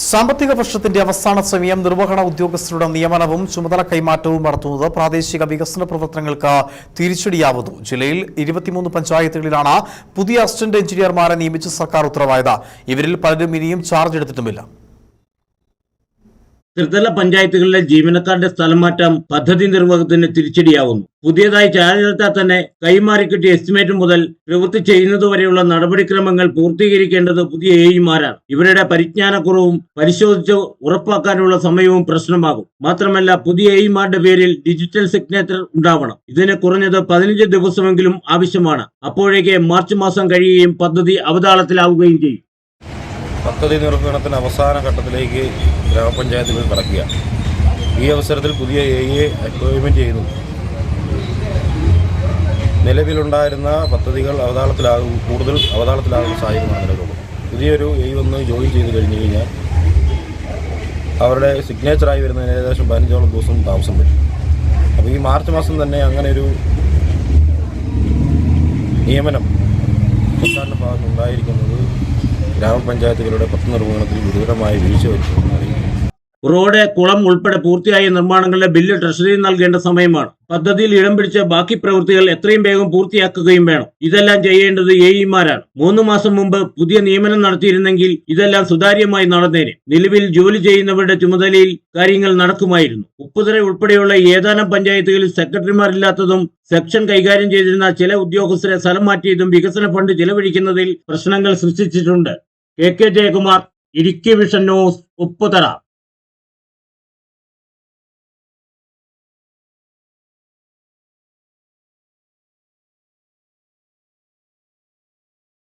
സാമ്പത്തിക വർഷത്തിന്റെ അവസാന സമയം നിർവഹണ ഉദ്യോഗസ്ഥരുടെ നിയമനവും ചുമതല കൈമാറ്റവും നടത്തുന്നത് പ്രാദേശിക വികസന പ്രവർത്തനങ്ങൾക്ക് തിരിച്ചടിയാവുന്നു. ജില്ലയിൽ 23 പഞ്ചായത്തുകളിലാണ് പുതിയ അസിസ്റ്റന്റ് എഞ്ചിനീയർമാരെ നിയമിച്ച് സർക്കാർ ഉത്തരവായത്. ഇവരിൽ പലരും ഇനിയും ചാർജ് എടുത്തിട്ടുമില്ല. ത്രിതല പഞ്ചായത്തുകളിലെ ജീവനക്കാരുടെ സ്ഥലം മാറ്റം പദ്ധതി നിർവഹണത്തിന് തിരിച്ചടിയാവുന്നു. പുതിയതായി ചാർജ് എടുത്താൽ തന്നെ കൈമാറിക്കിട്ടിയ എസ്റ്റിമേറ്റ് മുതൽ പ്രവൃത്തി ചെയ്യുന്നതുവരെയുള്ള നടപടിക്രമങ്ങൾ പൂർത്തീകരിക്കേണ്ടത് പുതിയ എഇമാരാണ്. ഇവരുടെ പരിജ്ഞാനക്കുറവും പരിശോധിച്ച് ഉറപ്പാക്കാനുള്ള സമയവും പ്രശ്നമാകും. മാത്രമല്ല, പുതിയ എഇമാരുടെ പേരിൽ ഡിജിറ്റൽ സിഗ്നേച്ചർ ഉണ്ടാവണം. ഇതിന് കുറഞ്ഞത് 15 ദിവസമെങ്കിലും ആവശ്യമാണ്. അപ്പോഴേക്ക് മാർച്ച് മാസം കഴിയുകയും പദ്ധതി അവതാളത്തിലാവുകയും ചെയ്യും. പദ്ധതി നിർവഹണത്തിന് അവസാന ഘട്ടത്തിലേക്ക് ഗ്രാമപഞ്ചായത്തുകൾ കടക്കുക. ഈ അവസരത്തിൽ പുതിയ എഇയെ അപ്പോയിൻമെൻറ്റ് ചെയ്യുന്നു. നിലവിലുണ്ടായിരുന്ന പദ്ധതികൾ കൂടുതൽ അവതാളത്തിലാകുന്ന സാഹചര്യമാണ് നിലവിലുള്ളത്. പുതിയൊരു എഇ വന്ന് ജോയിൻ ചെയ്ത് കഴിഞ്ഞ് കഴിഞ്ഞാൽ അവരുടെ സിഗ്നേച്ചറായി വരുന്നതിന് ഏകദേശം 15ഓളം ദിവസം താമസം വരും. അപ്പോൾ ഈ മാർച്ച് മാസം തന്നെ അങ്ങനെ ഒരു നിയമനം സർക്കാരിൻ്റെ ഭാഗത്ത് ഉണ്ടായിരിക്കുന്നത് ഗ്രാമപഞ്ചായത്തുകളുടെ പദ്ധതി നിർവഹണത്തിൽ ഗുരുതരമായ വീഴ്ച വരുത്തുന്നതായി. റോഡ്, കുളം ഉൾപ്പെടെ പൂർത്തിയായ നിർമ്മാണങ്ങളുടെ ബില്ല് ട്രഷറിയിൽ നൽകേണ്ട സമയമാണ്. പദ്ധതിയിൽ ഇടം പിടിച്ച ബാക്കി പ്രവൃത്തികൾ എത്രയും വേഗം പൂർത്തിയാക്കുകയും വേണം. ഇതെല്ലാം ചെയ്യേണ്ടത് എഇമാരാണ്. 3 മാസം മുമ്പ് പുതിയ നിയമനം നടത്തിയിരുന്നെങ്കിൽ ഇതെല്ലാം സുതാര്യമായി നടന്നേനെ. നിലവിൽ ജോലി ചെയ്യുന്നവരുടെ ചുമതലയിൽ കാര്യങ്ങൾ നടക്കുമായിരുന്നു. ഉപ്പുതറ ഉൾപ്പെടെയുള്ള ഏതാനും പഞ്ചായത്തുകളിൽ സെക്രട്ടറിമാരില്ലാത്തതും സെക്ഷൻ കൈകാര്യം ചെയ്തിരുന്ന ചില ഉദ്യോഗസ്ഥരെ സ്ഥലം മാറ്റിയതും വികസന ഫണ്ട് ചെലവഴിക്കുന്നതിൽ പ്രശ്നങ്ങൾ സൃഷ്ടിച്ചിട്ടുണ്ട്. K Jayakumar, Idukki vision news, Upputhara.